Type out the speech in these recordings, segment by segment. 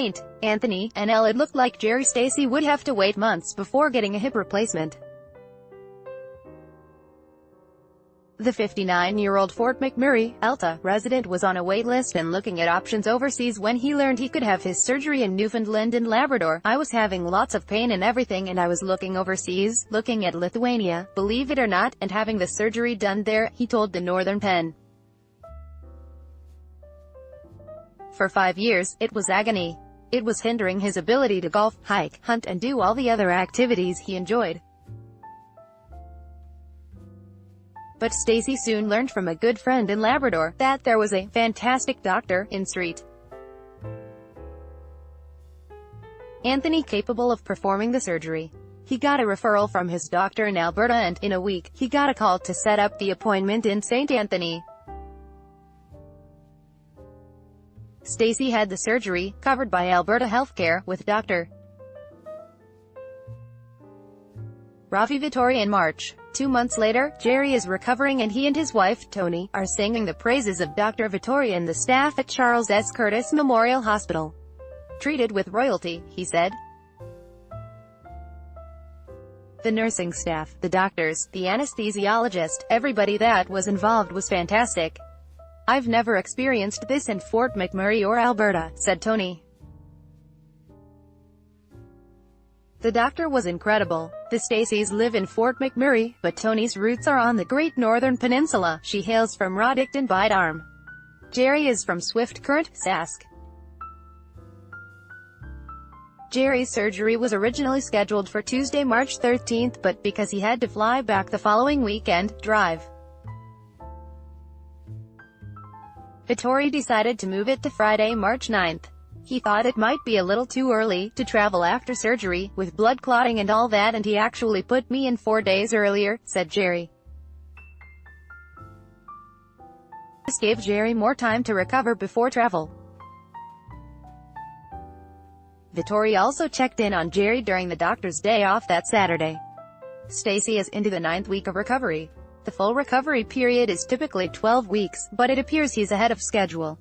St. Anthony, and it looked like Jerry Stacey would have to wait months before getting a hip replacement. The 59-year-old Fort McMurray, Alta, resident was on a waitlist and looking at options overseas when he learned he could have his surgery in Newfoundland and Labrador. "I was having lots of pain and everything, and I was looking overseas, looking at Lithuania, believe it or not, and having the surgery done there," he told the Northern Pen. For 5 years, it was agony. It was hindering his ability to golf, hike, hunt and do all the other activities he enjoyed. But Stacey soon learned from a good friend in Labrador that there was a fantastic doctor in St. Anthony capable of performing the surgery. He got a referral from his doctor in Alberta, and, in a week, he got a call to set up the appointment in St. Anthony. Stacey had the surgery, covered by Alberta Healthcare, with Dr. Ravi Vittori in March. 2 months later, Jerry is recovering and he and his wife, Tony, are singing the praises of Dr. Vittori and the staff at Charles S. Curtis Memorial Hospital. "Treated with royalty," he said. "The nursing staff, the doctors, the anesthesiologist, everybody that was involved was fantastic. I've never experienced this in Fort McMurray or Alberta," said Tony. "The doctor was incredible. The Staceys live in Fort McMurray, but Tony's roots are on the Great Northern Peninsula. She hails from Roddickton Bide Arm. Jerry is from Swift Current, Sask." Jerry's surgery was originally scheduled for Tuesday, March 13th, but because he had to fly back the following weekend, drive, Vittori decided to move it to Friday, March 9th. "He thought it might be a little too early to travel after surgery, with blood clotting and all that, and he actually put me in 4 days earlier," said Jerry. This gave Jerry more time to recover before travel. Vittori also checked in on Jerry during the doctor's day off that Saturday. Stacey is into the 9th week of recovery. The full recovery period is typically 12 weeks, but it appears he's ahead of schedule.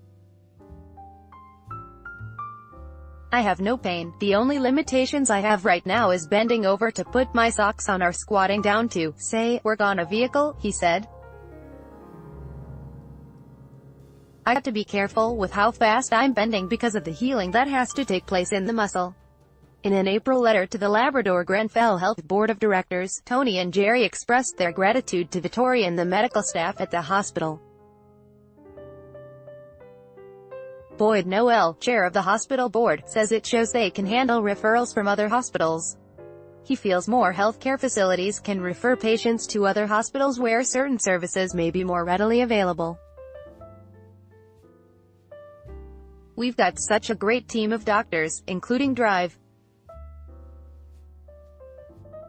"I have no pain. The only limitations I have right now is bending over to put my socks on or squatting down to, say, work on a vehicle," he said. "I got to be careful with how fast I'm bending because of the healing that has to take place in the muscle." In an April letter to the Labrador Grenfell Health Board of Directors, Tony and Jerry expressed their gratitude to Vittori and the medical staff at the hospital. Boyd Noel, chair of the hospital board, says it shows they can handle referrals from other hospitals. He feels more healthcare facilities can refer patients to other hospitals where certain services may be more readily available. "We've got such a great team of doctors, including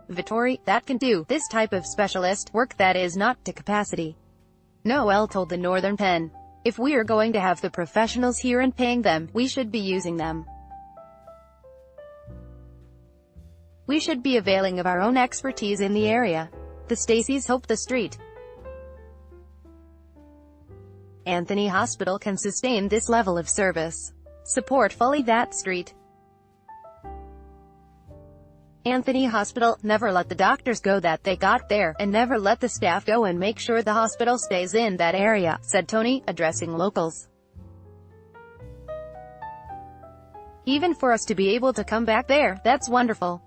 Vittori, that can do this type of specialist work that is not to capacity," Noel told the Northern Pen. "If we are going to have the professionals here and paying them, we should be using them. We should be availing of our own expertise in the area." The Staceys hope the St. Anthony Hospital can sustain this level of service. Support fully that St. Anthony Hospital, never let the doctors go that they got there, and never let the staff go, and make sure the hospital stays in that area, said Tony, addressing locals. "Even for us to be able to come back there, that's wonderful."